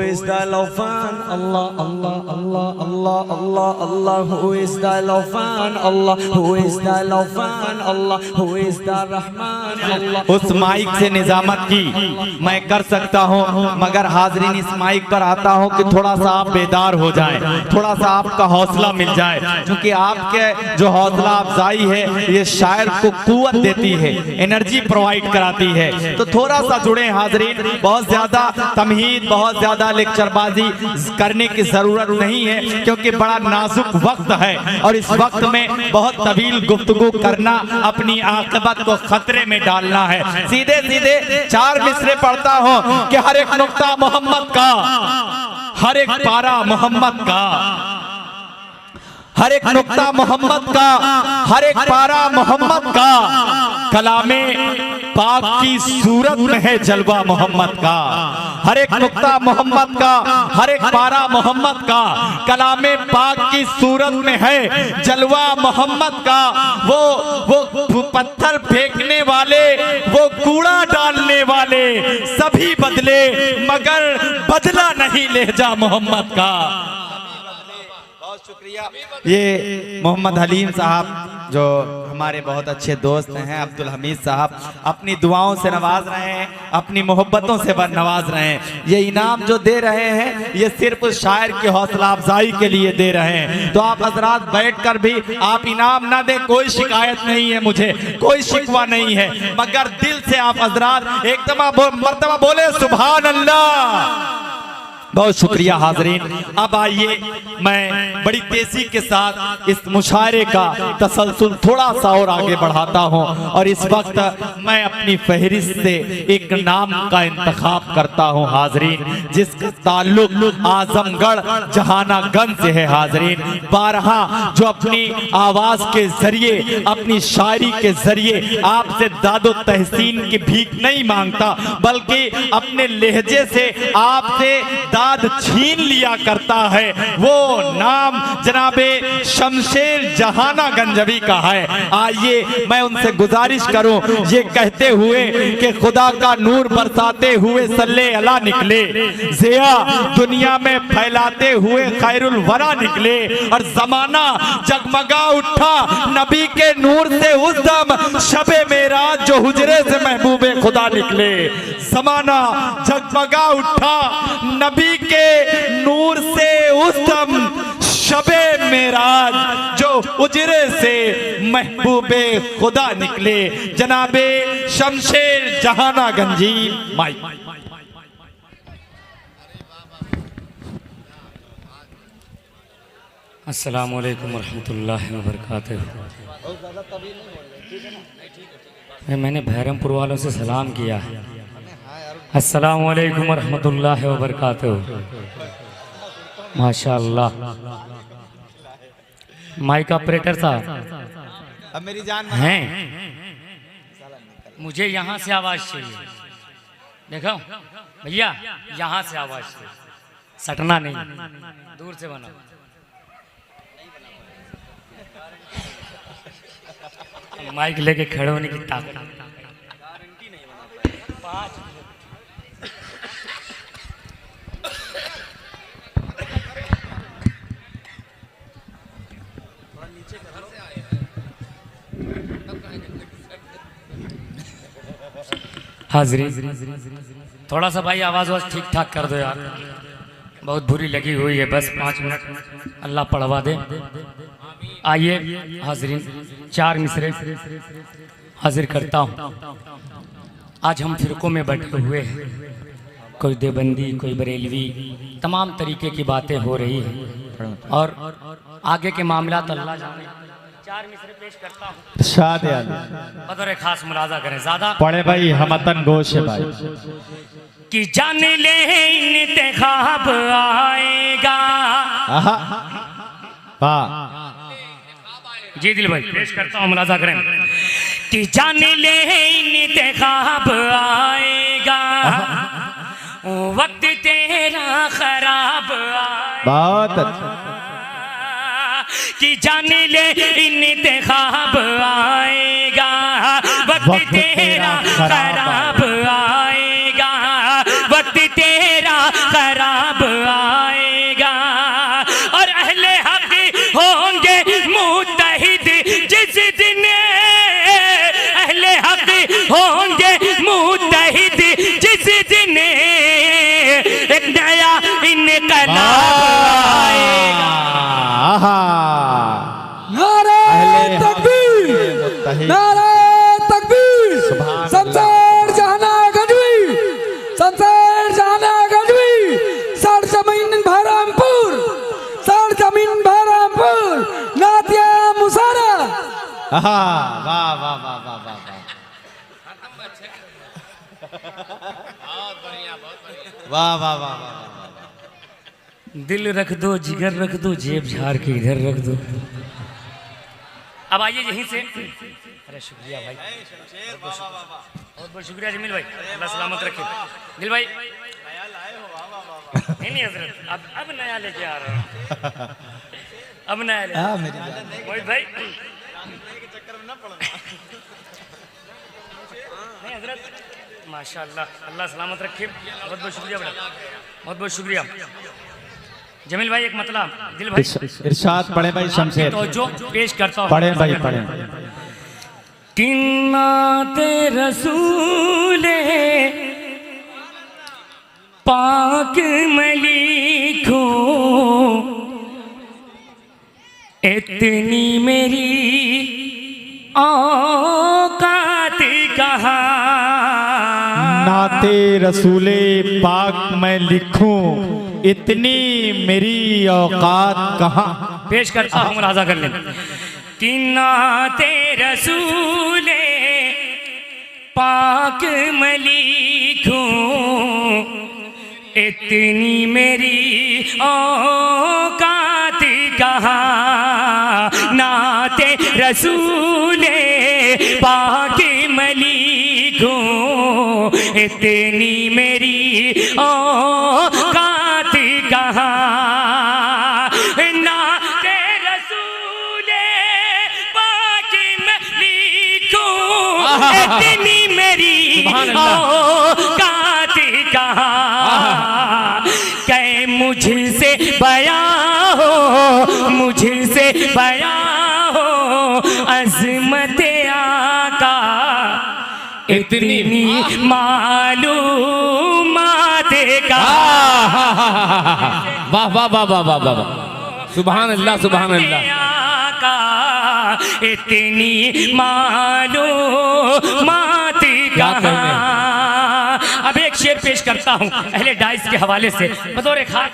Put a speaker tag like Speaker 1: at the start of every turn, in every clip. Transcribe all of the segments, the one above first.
Speaker 1: is the Lawfan? Allah, Allah, Allah, Allah, Allah, Allah. Who is the Lawfan? Allah. Who is the Lawfan? Allah. Who is the Rahman? Allah.
Speaker 2: उस mic से निजामत की मैं कर सकता हूँ, मगर हाजरीन इस माइक पर आता हूँ कि थोड़ा सा आप बेदार हो जाएं, थोड़ा सा आपका हौसला मिल जाए, क्योंकि आपके जो हौसला अफजाई है ये शायर को कुव्वत देती है, एनर्जी प्रोवाइड कराती है। तो थोड़ा सा जुड़े हाजरीन, बहुत ज्यादा तमहीद, बहुत ज्यादा लेक्चरबाजी करने की जरूरत नहीं है, क्योंकि बड़ा नाजुक वक्त है और इस वक्त में बहुत तवील गुफ्तगू करना अपनी आक़िबत को खतरे में डालना है। सीधे सीधे 4 मिसरे पढ़ता हूँ कि हर एक नुक्ता मोहम्मद का, हर एक पारा मोहम्मद का, हर एक नुक्ता मोहम्मद का, हर एक पारा मोहम्मद का, कलामे पाक की सूरत में है जलवा मोहम्मद का। हर एक नुक्ता मोहम्मद का, हर एक पारा मोहम्मद का, कलामे पाक की सूरत में है जलवा मोहम्मद का। वो पत्थर फेंकने वाले, वो कूड़ा डालने वाले सभी बदले, मगर बदला नहीं लहजा मोहम्मद का। बहुत शुक्रिया। ये मोहम्मद हलीम साहब जो हमारे बहुत अच्छे दोस्त हैं, अब्दुल हमीद साहब अपनी दुआओं से नवाज रहे हैं, अपनी मोहब्बतों से नवाज रहे हैं। ये इनाम जो दे रहे हैं ये सिर्फ उस शायर की हौसला अफजाई के लिए दे रहे हैं। तो आप हजरात बैठ कर भी आप इनाम ना दें, कोई शिकायत नहीं है, मुझे कोई शिकवा नहीं है, मगर दिल से आप हजरात एक मर्तबा बोले सुभान अल्लाह। बहुत शुक्रिया हाजरीन। अब आइए मैं बड़ी तेजी के साथ इस मुशायरे का तसलसल थोड़ा सा और आगे बढ़ाता हूं, और इस वक्त मैं अपनी फहरिस्त से एक नाम का इंतखाब करता हूं हाजरीन, जिसका ताल्लुक आजमगढ़ जहानागंज से है हाजरीन। 12 जो अपनी आवाज के जरिए, अपनी शायरी के जरिए आपसे दादो तहसीन की भीख नहीं मांगता, बल्कि अपने लहजे से आपसे छीन लिया करता है, वो नाम जनाबे शमशेर जहाना गंजवी का है। आइए मैं उनसे गुजारिश करूं ये कहते हुए कि खुदा का नूर बरसाते हुए सल्ले अला निकले, ज़िया दुनिया में फैलाते हुए खैरुल वरा निकले, और जमाना जगमगा उठा नबी के नूर से उस दम, शबे मेराज जो हुजरे से महबूबे खुदा निकले। जमाना जगमगा उठा नबी के नूर से उस दम, शबे मेराज जो उजरे से महबूबे खुदा निकले। जनाबे शमशेर जहाना गंजी माई।
Speaker 3: अस्सलामु अलैकुम वरहमतुल्लाहि वबरकातुहू। मैंने बहरमपुर वालों से सलाम किया है। अस्सलामु अलैकुम वरहमतुल्लाहि वबरकातुहू। माशाअल्लाह। माइक ऑपरेटर साहब
Speaker 2: अब मेरी जान
Speaker 3: हैं, मुझे यहाँ से आवाज चाहिए। देखो भैया, यहाँ से आवाज चाहिए, सटना नहीं, दूर से बनाओ। माइक लेके खड़े होने की ताकत। हाजिरी थोड़ा सा भाई आवाज ठीक ठाक कर दो यार, बहुत बुरी लगी हुई है। बस 5 मिनट अल्लाह पढ़वा दे। आइए हाजिरीन, 4 मिसरे हाजिर करता हूँ। आज हम फिरकों में बैठे हुए हैं, कोई देवबंदी, कोई बरेलवी, तमाम तरीके की बातें हो रही हैं, और आगे के मामला अल्लाह जाने। 4 मिसरे पेश करता हूँ, बदर खास मुलाजा करें, ज्यादा
Speaker 2: पढ़े भाई, हमतन गोश है भाई।
Speaker 3: कि जान ले इंतखाब आएगा। जी दिल भाई पेश करता हूँ, मुलाजा करें। कि जान ले इंतखाब आएगा, वक्त तेरा खराब आएगा।
Speaker 2: बहुत अच्छा।
Speaker 3: कि जान ले इंतखाब आएगा, वक्त तेरा खराब आएगा, वक्त तेरा खराब इनकलाब आएगा।
Speaker 1: नारे तकबीर, नारे तकबीर, शमशेर जहाना गजवी, शमशेर जहाना गजवी, सर जमीन बहरामपुर, सर जमीन बहरामपुर, नातिया मुसारा।
Speaker 2: वाह वाह वाह वाह वाह वाह। वाह वाह वाह वाह।
Speaker 3: दिल रख दो, जिगर रख दो, जेब झाड़ के इधर रख दो। अब आइए यहीं से। अरे शुक्रिया भाई, बहुत बहुत शुक्रिया जमील भाई, अल्लाह सलामत रखे। दिल भाई नहीं हजरत, अब नया लेके आ रहा हूँ, अब नया ले मोहित भाई नहीं हजरत, माशाअल्लाह, अल्लाह सलामत रखे। बहुत बहुत शुक्रिया बेटा, बहुत बहुत शुक्रिया जमील भाई। एक मतलब दिल भाई
Speaker 2: इरशाद पढ़े भाई शमशेर,
Speaker 3: जो पेश करता हूँ
Speaker 2: पढ़े भाई पढ़े।
Speaker 3: किन्नाते रसूले पाक मलिको, इतनी मेरी औकात कहाँ।
Speaker 2: नाते रसूले पाक मैं लिखूं, इतनी मेरी औकात कहाँ।
Speaker 3: पेश करता हूँ, मुलाजा कर लें। कि नाते रसूले पाक मैं लिखूं, इतनी मेरी औकात कहाँ। नाते रसूले पाक मैं लिखूं, इतनी मेरी औकात कहाँ। नाते रसूले पाक मैं लिखूं, इतनी मेरी औकात कहाँ। कै मुझसे बयां हो, मुझसे बयां हो अज़मत आका, इतनी मालूमात का।
Speaker 4: वाह वाह वाह वाह वाह वाह, सुभान अल्लाह सुभान अल्लाह।
Speaker 3: इतनी मालूमात
Speaker 4: क्या
Speaker 3: का। अब एक शेर पेश करता हूँ अहले डाइस के हवाले से, बतौर खास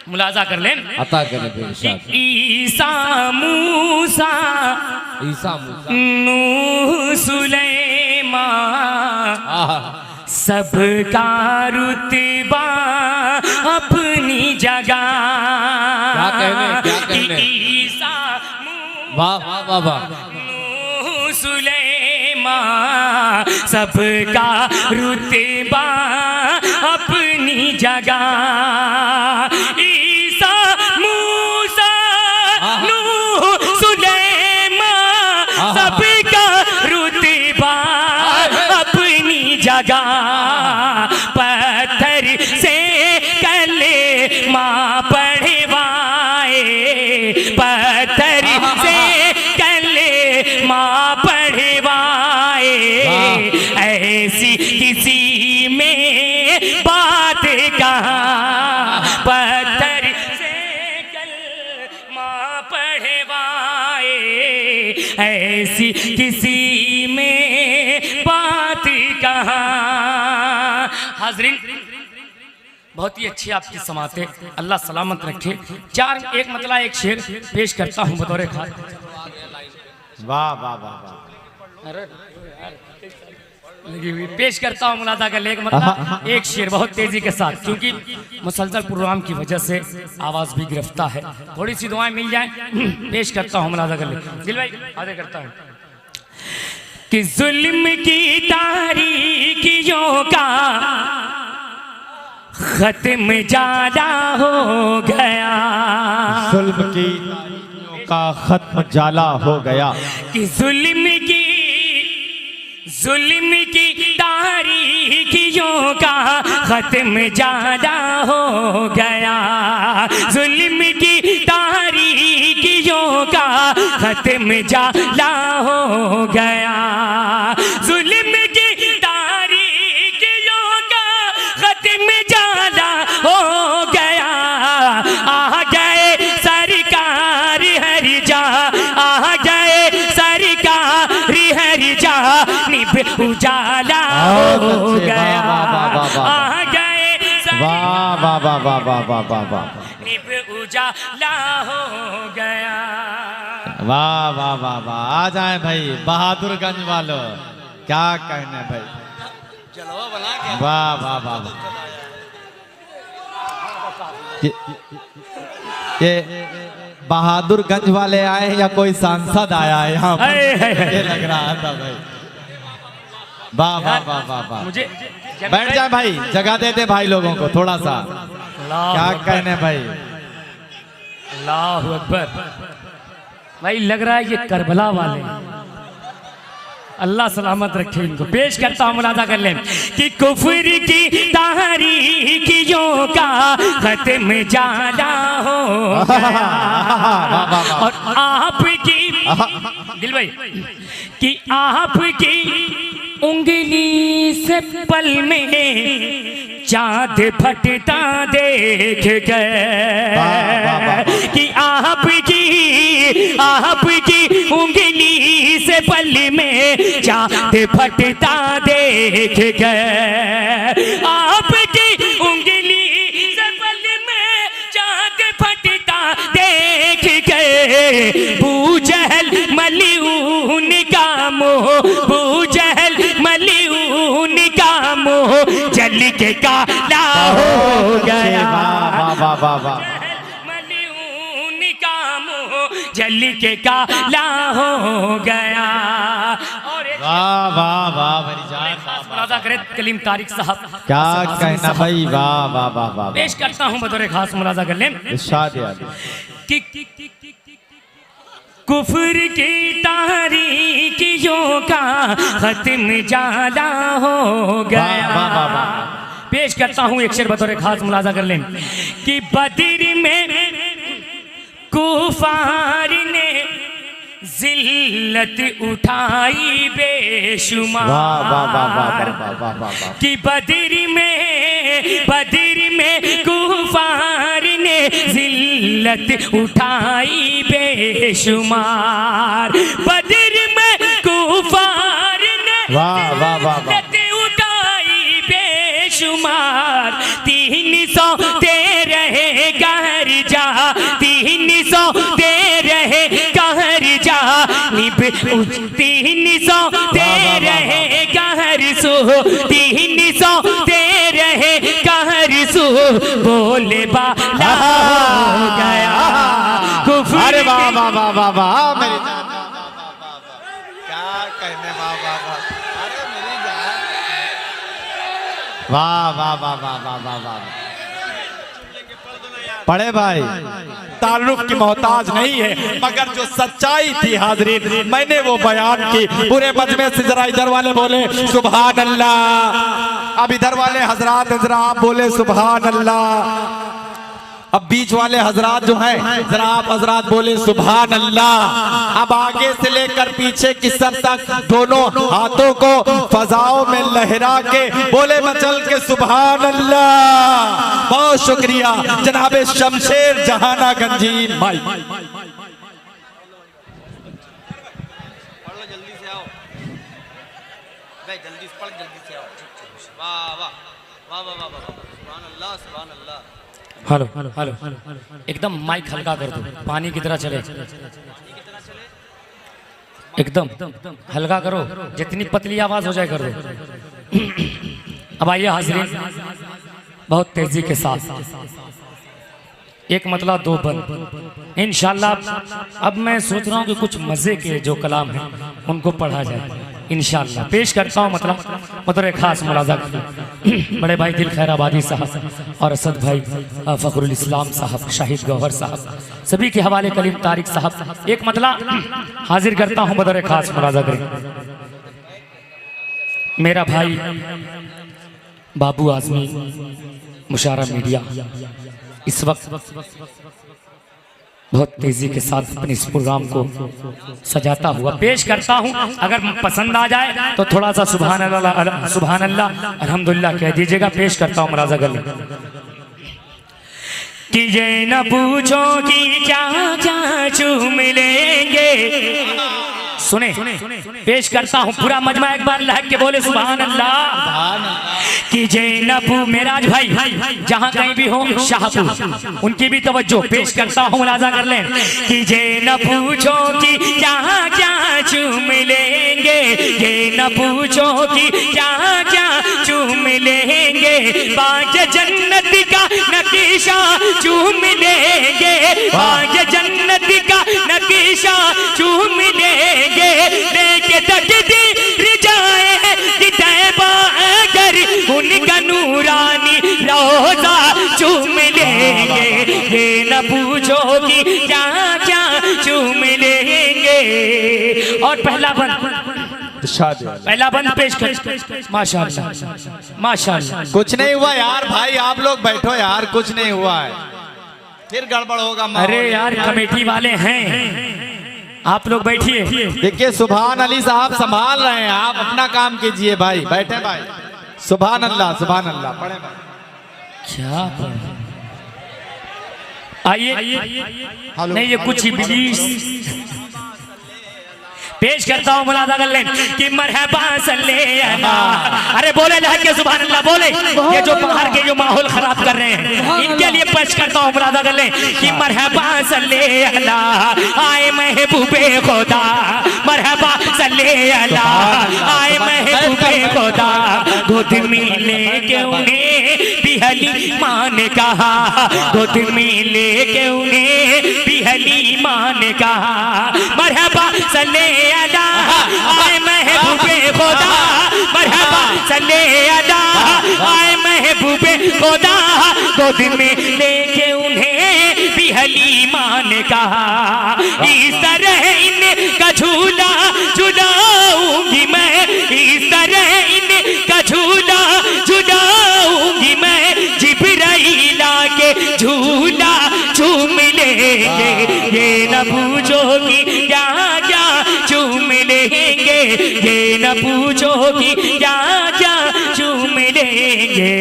Speaker 3: मुलाजा कर लें।
Speaker 4: अता करें फिर इरशाद।
Speaker 3: ईसा मूसा,
Speaker 4: ईसा मूसा,
Speaker 3: नूह सुलेमान, सबका रुतबा अपनी जगह।
Speaker 4: क्या कहने, क्या कहने।
Speaker 3: ईसा
Speaker 4: वाह वाह वाह वाह।
Speaker 3: नूह सुलेमान, सबका रुतबा अपनी जगह। ईसा मूसा नूह सुलेमान, सबका रुतबा अपनी जगह। पत्थर से कले माँ पढ़वाए, पत्थर से कले माँ पढ़वाए। ऐसी किसी में बात कहाँ। पत्थर से कल माँ पढ़वाए, ऐसी किसी में बात कहाँ। हाज़रीन, बहुत ही अच्छी आपकी समाते, अल्लाह सलामत रखे। चार एक मतलब एक शेर पेश करता हूँ बतौर खास।
Speaker 2: वाह वाह वाह वाह।
Speaker 3: लगी हुई पेश करता हूँ मुलाजा का लेख मतलब एक शेर बहुत तेजी के साथ, क्योंकि मुसलसल प्रोग्राम की वजह से आवाज़ भी गिरफ्तार है। थोड़ी सी दुआएं मिल जाएं। पेश करता हूँ मुलाजा का लेख। दिल भाई आगे करता हूँ कि जुल्म की तारीकियों का खत्म जाला हो गया,
Speaker 2: जुल्म की तारीकियों का खत्म जाला हो गया।
Speaker 3: कि जुल्म की तारीकियों का खत्म जाला हो गया, जुल्म की तारीकियों का खत्म जाला हो गया, जुल्म की तारीकियों का खत्म जाला हो गया, हो गया, आ गए
Speaker 2: वाह वाह वाह वाह वाह वाह वाह वाह,
Speaker 3: निभ उजाला हो गया।
Speaker 2: वाह वाह वाह वाह। आ जाए भाई बहादुरगंज वालों, क्या कहने भाई, वाह वाह वाह वाह। ये बहादुरगंज वाले आए या कोई सांसद आया है यहाँ पर, ये लग रहा था भाई। वाह वाह वाह वाह वाह।
Speaker 3: मुझे
Speaker 2: बैठ जाए भाई, जगह दे दे भाई लोगों को थोड़ा सा, क्या कहने भाई।
Speaker 3: अल्लाह अकबर। भाई लग रहा है ये करबला वाले हैं। अल्लाह सलामत रखे इनको। पेश करता हूँ, मुलाजा कर लें कि कुफ्र की तारीकियों का खत्म जाना हो गया, और आपकी दिल भाई कि आपकी उंगली से पल में चाँद फटता देख गए, कि आपकी उंगली से पल में चाँद फटता देख गए, आपकी उंगली से पल में चाँद फटता देख गए। बूजहल मलऊन का मोह, बूजहल मलऊन का मोह जल के काला हो गया,
Speaker 2: वाह वाह वाह वाह।
Speaker 3: मलऊन का मोह जल के काला हो गया। और
Speaker 2: वाह वाह वाह मेरी जान,
Speaker 3: मुलाजा करें कलीम तारिक साहब,
Speaker 2: क्या कहना भाई, वाह वाह वाह वाह।
Speaker 3: पेश करता हूँ बतौर खास, मुलाजा कर लें
Speaker 2: इरशाद यार।
Speaker 3: कि कुफ्र की तारीकियों का खत्म जाना हो गया।
Speaker 2: वाह वाह वाह।
Speaker 3: पेश करता हूँ एक शेर बतौर खास, मुलाजा कर लें कि बदर में कुफार ने जिल्लत उठाई बेशुमार,
Speaker 2: वाह वाह वाह वाह वाह वाह वाह।
Speaker 3: कि बदर में कुफार ने जिल्लत उठाई बेशुमार, बदर में कुफार ने
Speaker 2: वाह वाह वाह वाह।
Speaker 3: जिल्लत उठाई बेशुमार। 300 दे रहे कहर जा, 300 दे रहे कहर जा, निभ 300 दे रहे कहर सो, 300 दे रहे कहर सो, बोले बाला हो गया।
Speaker 2: अरे वाह वाह वाह वाह वाह मेरी जान, क्या कहने, वाह वाह वाह। अरे मेरी जान, वाह वाह वाह वाह वाह वाह वाह। पढ़े भाई, ताल्लुक की मोहताज नहीं है, मगर जो सच्चाई थी हाजरीन मैंने वो बयान की। पूरे मजमे से जरा इधर वाले बोले सुभान अल्लाह, अब इधर वाले हजरात जरा आप बोले सुभान अल्लाह, अब बीच वाले हजरात जो हैं जरा आप हजरात बोले सुभान अल्लाह। अब आगे से लेकर पीछे की सर तक दोनों हाथों को फजाओं में लहरा के बोले मचल के सुभान अल्लाह। बहुत शुक्रिया जनाबे शमशेर जहाना गंजीन भाई।
Speaker 3: हेलो हेलो, एकदम माइक हल्का कर दो, पानी की तरह चले, एकदम हल्का करो, जितनी पतली आवाज हो जाए कर दो। अब आइए हाज़रीन, बहुत तेजी के साथ एक मतलब दो बंद इंशाल्लाह। अब मैं सोच रहा हूँ कि कुछ मजे के जो कलाम हैं उनको पढ़ा जाए इंशाल्लाह। पेश करता हूँ मतलब एक खास मुलाजा बड़े भाई दिल खैर आबादी साहब और असद भाई फखरुल इस्लाम साहब, शाहिद गौहर साहब, सभी के हवाले कलीम तारिक साहब एक मतलब हाजिर करता हूँ बतौर खास मुलाजा करें। मेरा भाई बाबू आजमी मुशारा मीडिया इस वक्त बहुत तेजी के साथ अपने इस प्रोग्राम को सजाता हुआ पेश करता हूं। अगर पसंद आ जाए तो थोड़ा सा सुभान अल्लाह अल्हम्दुलिल्लाह कह दीजिएगा। पेश करता हूं मुलाजा कर कि ये न पूछो कि क्या क्या चूम लेंगे, सुने पेश करता हूँ पूरा मजमा एक बार लहक के बोले सुभान अल्लाह। कि जैनबू मेराज भाई जहाँ कहीं भी हो शाहपुर उनकी भी तवज्जो पेश करता हूँ, मुलाजा कर लें। कि जैनब पूछो कि क्या क्या चूम लेंगे, ये न पूछो कि क्या क्या चूम लेंगे, बाज जन्नत का नकीशा चूम लेंगे, बाज जन्नत का नकीशा चूम लेंगे, लेके तकदीर जाए कि तैबा अगर उनका नूरानी रोजा चूम लेंगे, ये न पूछो कि क्या क्या चूम लेंगे। और पहला बंद पेश कर। माशाअल्लाह माशाअल्लाह।
Speaker 2: कुछ नहीं हुआ यार भाई, आप लोग बैठो यार, कुछ नहीं हुआ है, फिर गड़बड़ होगा।
Speaker 3: अरे यार कमेटी वाले हैं, आप लोग बैठिए।
Speaker 2: देखिए सुभान अली साहब संभाल रहे हैं, आप अपना काम कीजिए भाई, बैठे भाई। सुभान अल्लाह पढ़े भाई।
Speaker 3: क्या आइए नहीं ये कुछ इब्लीस पेश करता हूँ, मुलाजा कर लें। कि मरहबा सल्ले अला, अरे बोले लहक के सुभान अल्लाह बोले। ये जो बाहर के जो माहौल खराब कर रहे हैं इनके लिए पेश करता हूँ, मुलाजा कर लें। कि मरहबा सल्ले अला आए महबूबे खुदा, मरहबा सल्ले अला आए महबूबे खुदा, गोद में लेके उन्हें भी हलीमा ने कहा, गोद में लेके उन्हें भी हलीमा ने कहा, मरहबा सल्ले अला आए महबूबे खुदा, मरहबा सल्ले अला आए महबूबे खुदा, गोद में लेके उन्हें भी हलीमा ने कहा, इस तरह इनका झूला झुलाऊंगी मैं, इस तरह इनका झूला झुलाऊंगी मैं, जिब्राइल आके झूला झूम लेंगे, ये न पूछो कि क्या क्या चूम लेंगे, ये न पूछो कि क्या क्या चूम लेंगे।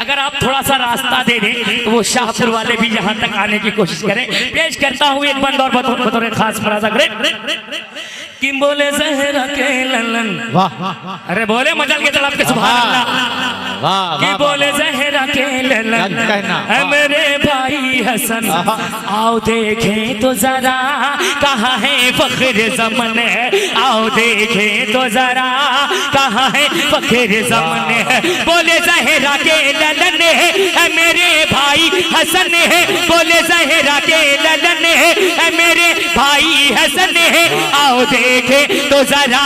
Speaker 3: अगर आप थोड़ा सा रास्ता दे दें तो वो शाहपुर वाले भी यहाँ तक आने की कोशिश करें। पेश करता हूँ एक बंद और बतौर खास मुलाजा करें। कि बोले जहरा के ललन, वाह अरे बोले मजल के तड़प के सुभान अल्लाह।
Speaker 2: वाह
Speaker 3: कि बोले जहरा के ललन है मेरे भाई हसन, आओ देखें तो जरा कहाँ है फख्र ज़मन है, आओ देखें तो जरा कहाँ है फख्र ज़मन है, बोले जहरा के ललन है मेरे भाई हसन है, बोले जहरा के ललन है मेरे भाई हसन है, आओ देखे तो जरा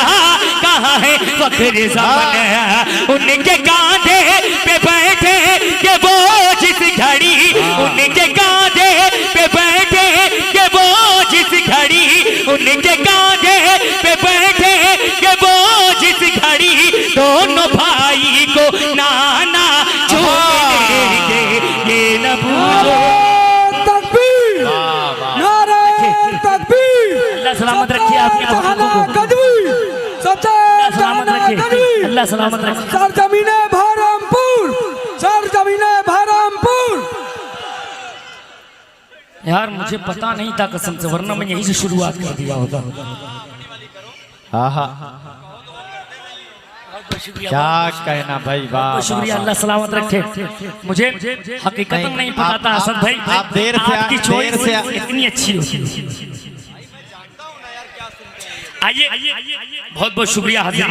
Speaker 3: कहाँ है फख्र ज़मन है, उनके कांधे पे बैठे के वो जिस घड़ी, उनके कांधे पे बैठे के वो जिस घड़ी, उनके कांधे पे बैठे के वो जिस घड़ी, दोनों भाई को नाना छूम लेंगे, ये न भूलो।
Speaker 1: तकबीर, नारे तकबीर,
Speaker 3: अल्लाह सलामत रखिए आपके सलामत रखिए, अल्लाह सलामत रखिए।
Speaker 1: सरजमीने बहरामपुर, सरजमीने बहरामपुर।
Speaker 3: यार मुझे पता नहीं था कसम से, वरना मैं यहीं से शुरुआत कर दिया होता।
Speaker 2: क्या कहना भाई, वाह
Speaker 3: शुक्रिया, अल्लाह सलामत रखे। मुझे हकीकत नहीं पता था असद भाई,
Speaker 2: आप देर से
Speaker 3: आपकी चॉइस इतनी अच्छी होती। आइए बहुत बहुत शुक्रिया हाजिर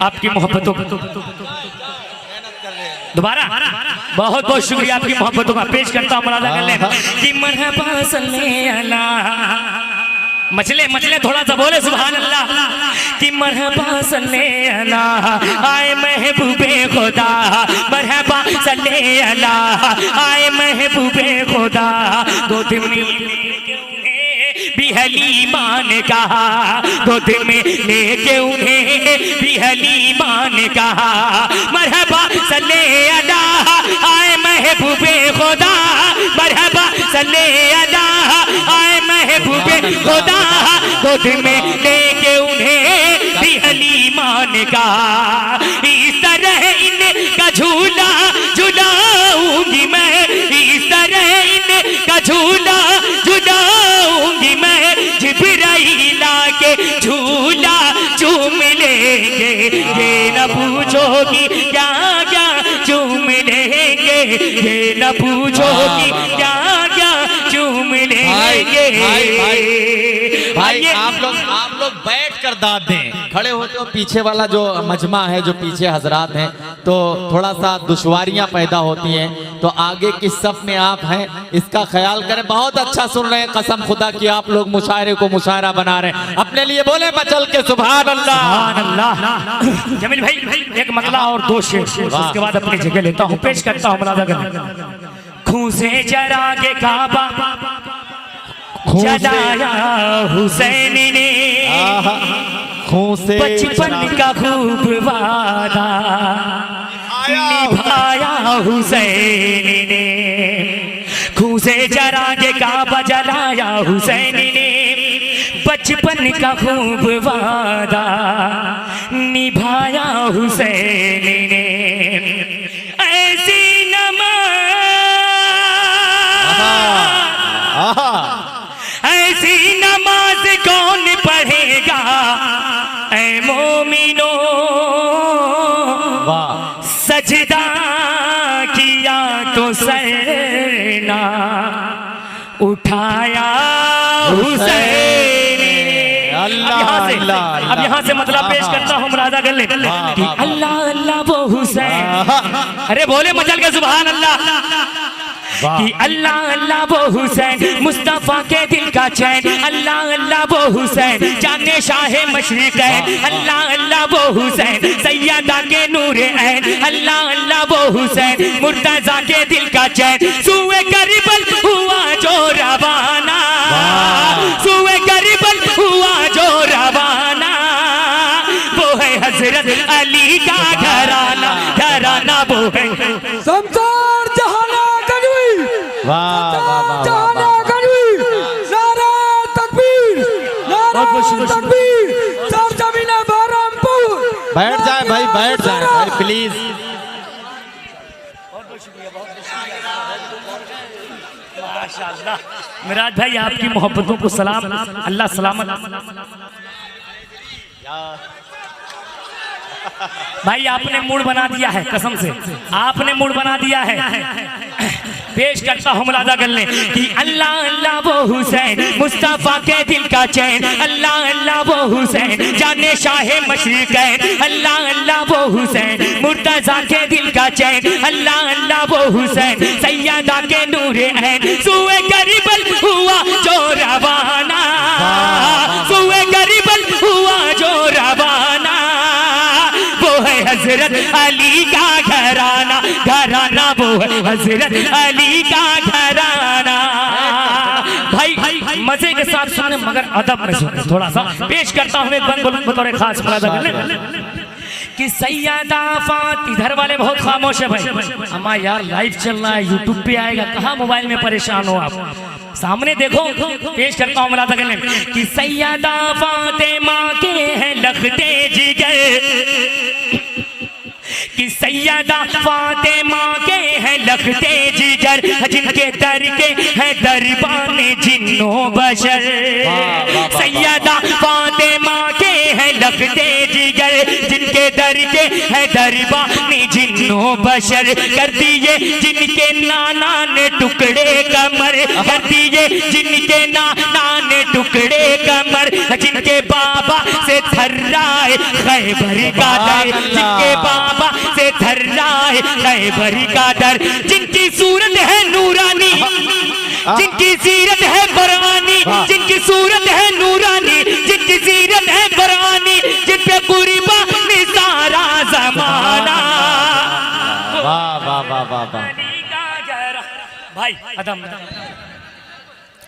Speaker 3: आपकी मोहब्बतों का, दोबारा बहुत बहुत शुक्रिया आपकी मोहब्बतों का। पेश करता हूँ, मुलाजा कर लें। कि मरहबा सल्ले अला, मचले थोड़ा सा बोले सुभान अल्लाह। कि मरहबा सल्ले अला आए महबूबे खुदा, मरहबा सल्ले अला आए महबूबे खुदा, गोद में भी हलीमा ने कहा, गोद में लेके उन्हें भी हलीमा ने कहा, मरहबा सल्ले अला आए महबूबे खुदा, मरहबा सल्ले अला आए महबूबे खुदा, गोद में लेके उन्हें भी हलीमा ने कहा, इस तरह इनका झूला झुलाऊंगी मैं, इस तरह इनका झूला झुलाऊंगी मैं, जिब्राइल ये न पूछो कि क्या क्या चूम लेंगे।
Speaker 2: भाई आप लोग बैठ कर दाद दें, खड़े होते हो पीछे वाला जो मजमा है, जो पीछे हजरात हैं, तो थोड़ा सा दुश्वारियां पैदा होती हैं, तो आगे की सफ में आप हैं, इसका ख्याल करें। बहुत अच्छा सुन रहे हैं, कसम खुदा की आप लोग मुशायरे को मुशायरा बना रहे हैं। अपने लिए बोले मचल के सुभान अल्लाह।
Speaker 3: सुभान अल्लाह। जमील भाई एक मतला और दो शेर, उसके बाद अपनी जगह लेता हूँ, पेश करता हूँ मुलाजा करना। खून से जरा के काबा जलाया हुसैन ने,
Speaker 2: खून से
Speaker 3: बचपन का खूब वादा निभाया हुसैन ने। खून से जरा के काबा जलाया हुसैन ने, बचपन का खूब वादा निभाया हुसैन ने। ऐसी ऐसी नमाज कौन पढ़ेगा ऐ मोमिनो, सजदा किया तो सरना उठाया हुसैन। अब यहाँ से मतलब पेश करता हूँ, मुरादा कर ले कि अल्लाह अल्लाह वो हुसैन। अरे बोले मचल के सुभान अल्लाह। कि अल्लाह अल्लाह वो हुसैन मुस्तफा के दिल का चैन, अल्लाह अल्लाह वो हुसैन जाने शाहे मशरिक है, अल्लाह अल्लाह वो हुसैन सैयदा के नूर ऐन, अल्लाह अल्लाह वो हुसैन मुर्तजा के दिल का चैन। सूए करीबल हुआ जो रवाना, सूए करीबल हुआ जो रवाना, वो है हजरत अली का घराना, घराना वो है
Speaker 1: समसार जहाना कनवी।
Speaker 2: वाह वाह वाह
Speaker 1: जहाना कनवी। नारा तकबीर, नारा तकबीर। सरजमीन बहरमपुर।
Speaker 2: बैठ जाए भाई, बैठ जाए भाई प्लीज।
Speaker 3: माशाअल्लाह मिराज भाई आपकी मोहब्बतों को सलाम, अल्लाह सलामत। भाई आपने मूड बना दिया है, कसम से आपने मूड बना दिया है। पेश करता हूँ मुलाजा कर ले कि अल्लाह अल्लाह वो हुसैन मुस्तफा के दिल का चैन, अल्लाह अल्लाह वो हुसैन जाने शाहे मशरिक है, अल्लाह अल्लाह वो हुसैन मुर्तजा के दिल का चैन, अल्लाह अल्लाह वो हुसैन सैयदा के नूर ऐन। सूए करीबल हुआ जो रवाना, सूए करीबल हुआ जो रवाना, वो है हजरत अली का घराना, घराना वो है हजरत अली का घराना। भाई मजे के साथ सुने मगर अदब में सुने। थोड़ा सा पेश करता हूँ एक बंद बतौर खास मुलाजा कि सैयदा फातिमा। इधर वाले बहुत खामोश है भाई, अम्मा यार लाइव चल रहा है, यूट्यूब पे आएगा, कहाँ मोबाइल में परेशान हो आप, सामने देखो। पेश करता हूँ मुलाजा करने कि सैयदा फातिमा के हैं लखते जिगर, कि सैयदा फातिमा के हैं लखते जिगर, जिनके दर के हैं दरबान जिन्नो बशर। सैयदा फातिमा के हैं लखते जिगर, जिनके दर के हैं दरबान जिन्नो बशर। कर दिए जिनके नाना ने टुकड़े कमर, कर दिए जिनके नाना ने टुकड़े कमर, जिनके बाबा से थर्राए खैबर का दर, जिनके बाबा से थर्राए खैबर का दर। जिनकी सूरत है नूरानी, जिनकी सीरत है कुरानी, जिनकी सूरत है नूरानी, जिनकी सीरत है कुरानी, जिन पे कुर्बान सारा जमाना।
Speaker 2: वाह वाह वाह वाह वाह।
Speaker 3: भाई अदम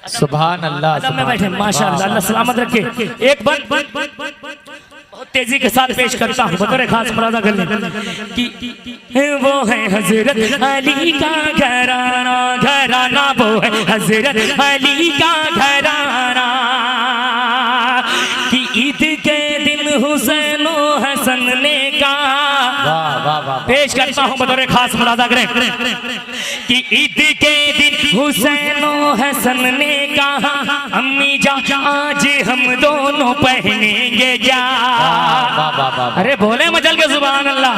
Speaker 2: सुभान अल्लाह,
Speaker 3: अदम में बैठे माशाअल्लाह, अल्लाह सलामत रखे। एक बार बहुत तेजी के साथ पेश करता हूँ बतौर खास मुलाजा कर ले कि वो है हजरत अली का घराना, घराना वो है हजरत अली का घराना। कि ईद के दिन हुसैन हसन ने कहा, पेश करता हूँ बतौर खास मुलाजा करें कि ईद के दिन हुसैन हसन ने कहा, अम्मी जा आज हम दोनों पहनेंगे जा। अरे बोले मचल के सुभान अल्लाह।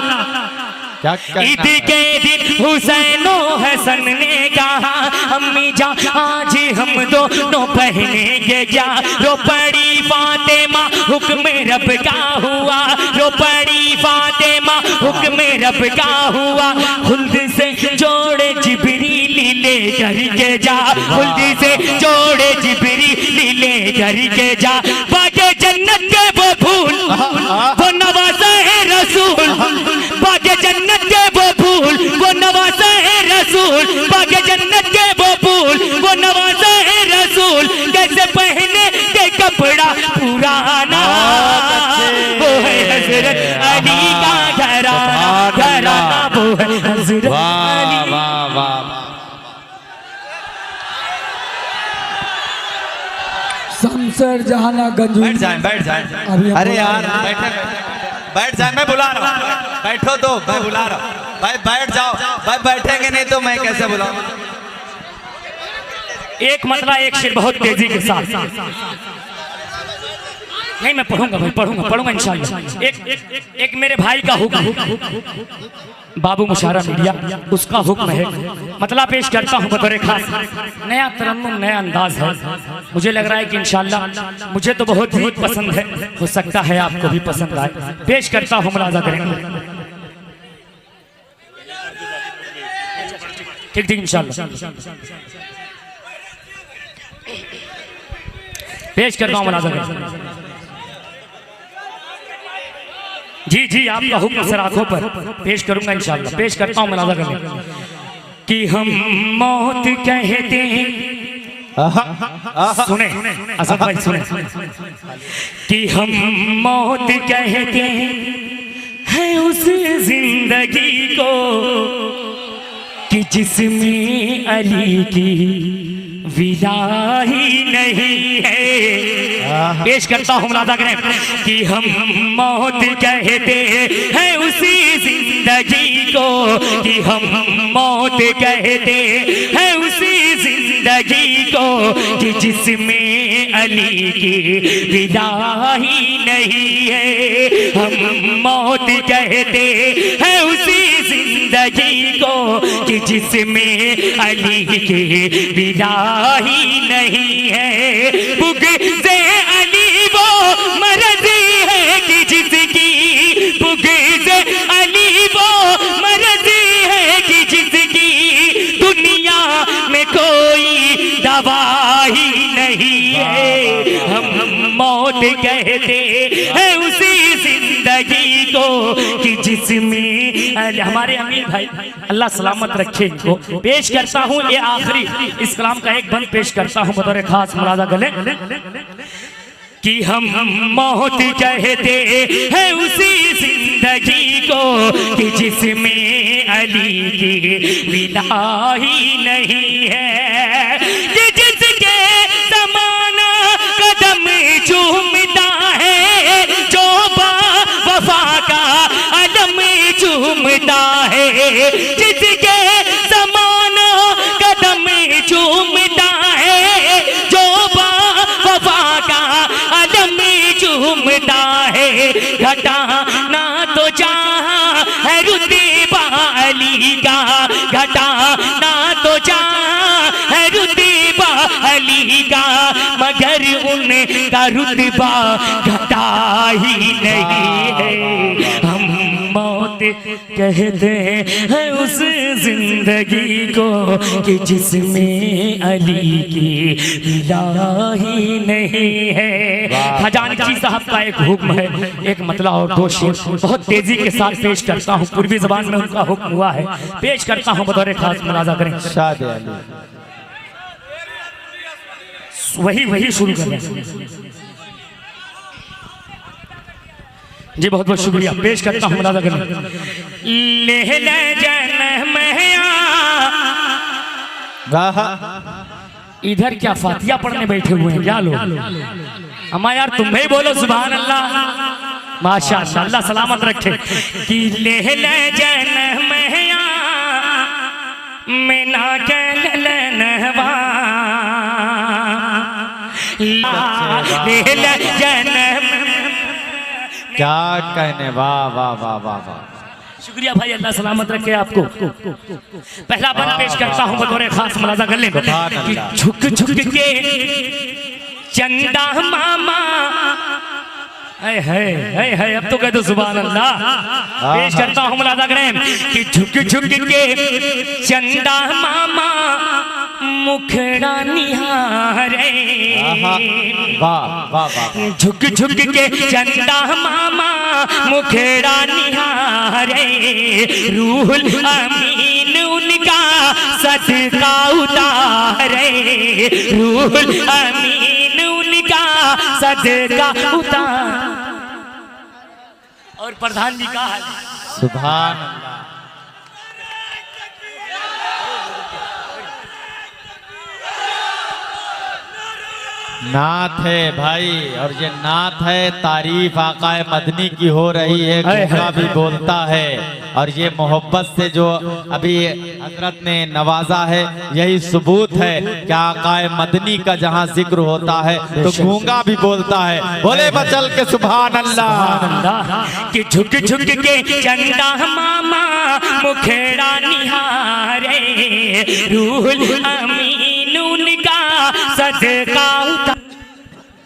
Speaker 3: ईद के दिन हुसैनो हसन ने कहा अम्मी जा आज हम दोनों पहनेंगे क्या। रो पड़ी फातिमा हुक्म रब का हुआ, रो पड़ी फातिमा हुक्म रब का हुआ। खुल्द से जोड़े जिब्रील ले करके जा, खुल्द से जोड़े जिब्रील ले करके जा। बागे जन्नत के वो फूल वो नवाज़े है रसूल, बागे जन्नत के वो फूल वो नवाज़े है रसूल, बागे जन्नत के वो फूल वो नवाज़े है रसूल। कैसे पहने के कपड़ा पुराना, वो है हजरत अली का घराना, घराना वो है हजरत अली।
Speaker 2: वाह वाह
Speaker 1: शमशेर जहाना गंज।
Speaker 2: बैठ जाए बैठ जाए। अरे यार बैठे बैठ जाए, मैं बुला रहा हूँ। बैठो तो मैं बुला रहा हूँ भाई, बैठ जाओ भाई। बैठेंगे नहीं तो मैं कैसे बुलाऊं।
Speaker 3: एक मतला एक शेर बहुत तेजी के साथ। नहीं मैं पढ़ूंगा भाई, पढ़ूंगा इंशाल्लाह। एक मेरे भाई का हुक्म, बाबू मुशारा मीडिया, उसका हुक्म है। मतलब पेश करता हूँ बतौर खास। नया तरन्नुम नया अंदाज है, मुझे लग रहा है कि इंशाल्लाह मुझे तो बहुत ही पसंद है, हो सकता है आपको भी पसंद आए। पेश करता हूँ, मुलाजा करेंगे। ठीक ठीक इंशाल्लाह पेश करता हूँ, मुलाजा करेंगे। जी जी आपका हुक्म सर आंखों पर पेश करूंगा इंशाल्लाह। पेश करता हूँ, मुलाजा करेंगे। कि हम मौत कहते हैं, सुने असद भाई सुने, कि हम मौत कहते हैं उस जिंदगी को कि जिसमें अली की विदा ही नहीं है। पेश करता हूँ, मुलाजा करें। कि हम मौत कहते हैं उसी जिंदगी को, कि हम मौत कहते हैं उसी जिंदगी को कि जिसमें अली की विदा ही नहीं है। हम मौत कहते हैं उसी जिंदगी को कि जिसमें अली की विदा ही नहीं है। बुग़्ज़े अली वो मर्ज़ी है कि जिसकी, बुग़्ज़े अली वो मर्ज़ी है कि जिसकी दुनिया में कोई दवा ही नहीं है। हम मौत कहते हैं उसी जिंदगी को कि जिसमें हमारे अमीर भाई अल्लाह सलामत रखे इनको। पेश करता हूँ ये आखिरी इस कलाम का एक बंद पेश करता हूँ बतौर खास, मुलाजा गले। कि हम मौत कहते हैं उसी जिंदगी को कि जिसमें अली की विदा ही नहीं है। कि जिसके ज़माना कदम चूमता है, जो वफा का अलम चूमता है। जिसके ज़माना कदम चूमता है, जो वफा का अलम चूमता है। घटा ना तो जहाँ है रुतबा अली का, घटा ना तो जहाँ है रुतबा अली का, मगर उनका रुतबा घटा ही नहीं है। हम मौत कहते हैं उस जिंदगी को कि जिसमें अली की विदा ही नहीं है। खजानची साहब का एक हुक्म है, एक मतला और दो शेर बहुत तेजी के साथ पेश करता हूँ। पूर्वी जबान में उनका हुक्म हुआ है, पेश करता हूँ बतौर खास, मुलाजा करें। वही शुरू कर रहे हैं जी, बहुत बहुत शुक्रिया। पेश करता हूँ, मुलाजा करें। ले ले जन्म इधर क्या फातिया पढ़ने बैठे हुए हैं क्या लोग? अम्मा यार तुम ही बोलो सुभान अल्लाह, माशाअल्लाह, अल्लाह सलामत रखे। कि ले ले जन्म में ना कहलनवा, ले ले जन्म
Speaker 2: क्या कहने, वाह वाह वाह वाह वाह।
Speaker 3: शुक्रिया भाई, अल्लाह सलामत रखे आपको। पहला बंद पेश करता हूँ बतौर खास मुलाजा कर लें कि झुक झुक के चंदा मामा, है अब तो कह दो सुभान अल्लाह। पेश करता हूँ मुलाजा करें कि झुक झुक के चंदा मामा मुखड़ा निहारे,
Speaker 2: वाह वाह वाह,
Speaker 3: झुक झुक के चंदा मामा मुखड़ा निहारे, रूहुल अमीन उनका सदका उतारे, रूहुल अमीन उनका सदका उतार। और प्रधान जी का हाल
Speaker 2: सुभान अल्लाह। नात है भाई, और ये नात है, तारीफ आकाए मदनी की हो रही है, गूंगा भी बोलता है। और ये मोहब्बत से जो अभी हजरत ने नवाजा है, यही सबूत है कि आकाए मदनी का जहाँ जिक्र होता है तो गूंगा भी बोलता है। बोले बचल के सुभान अल्लाह।
Speaker 3: कि झुक झुक के चंदा मामा मुखेड़ा निहारे, रूहुल अमीन उनका सदका उतारे।